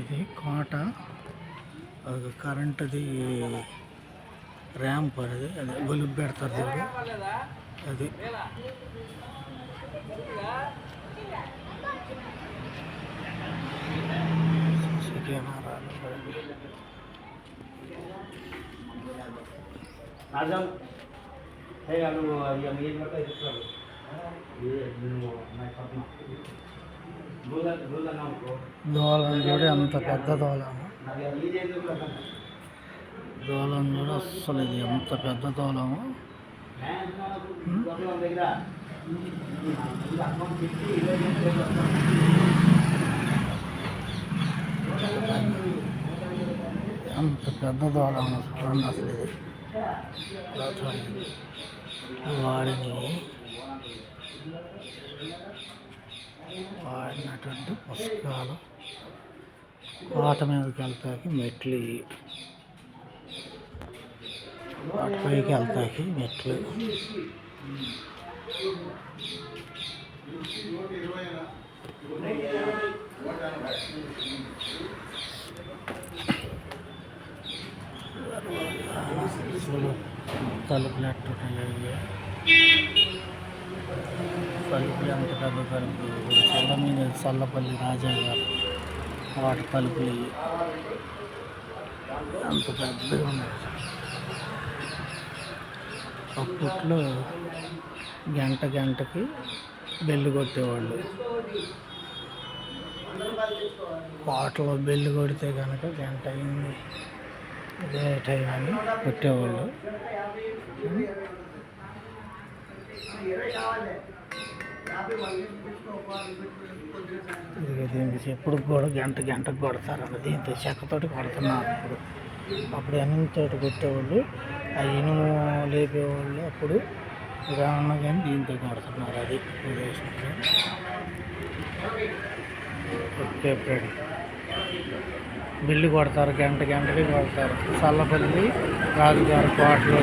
ఇది కోట, అది కరెంటుది ర్యాంప్, అది గొలుపు పెడతారు చూడు అది. దోలం చూడు ఎంత పెద్ద దోలము. దోలం చూడు అస్సలు, ఇది ఎంత పెద్ద దోలము. అంత పెద్ద దోలము చూడండి అసలు. ఇది వాడినటువంటి పుస్తకాలు. కోట మీదకి వెళ్తాకి మెట్లు, వాటి పైకి వెళ్తాకి మెట్లు. తలుపులు ఎట్టున్నాయి, తలుపులు ఎంత పెద్ద తలుపులు. చెల్ల మీద చల్లపల్లి రాజా గారు వాటి తలుపులు అంత పెద్దగా ఉన్నాయి. అప్పట్లో గంటకి బెల్లు కొట్టేవాళ్ళు. కోటలో బెల్లు కొడితే కనుక గంట అయింది, ఇదే టైం అని కొట్టేవాళ్ళు. దీనికి ఎప్పుడు కూడా గంటకు కొడతారు. దీంతో చెక్కతోటి కొడుతున్నారు. అప్పుడు ఎనంతోటి కొట్టేవాళ్ళు, ఆ ఇనుము లేపేవాళ్ళు. అప్పుడు రావణ కానీ దీంతో కొడుతున్నారు. అది ఓకే ఫ్రెండ్, బిల్లు కొడతారు, గంటకి కొడతారు. చల్లపల్లి రాజుగారి కోటలో.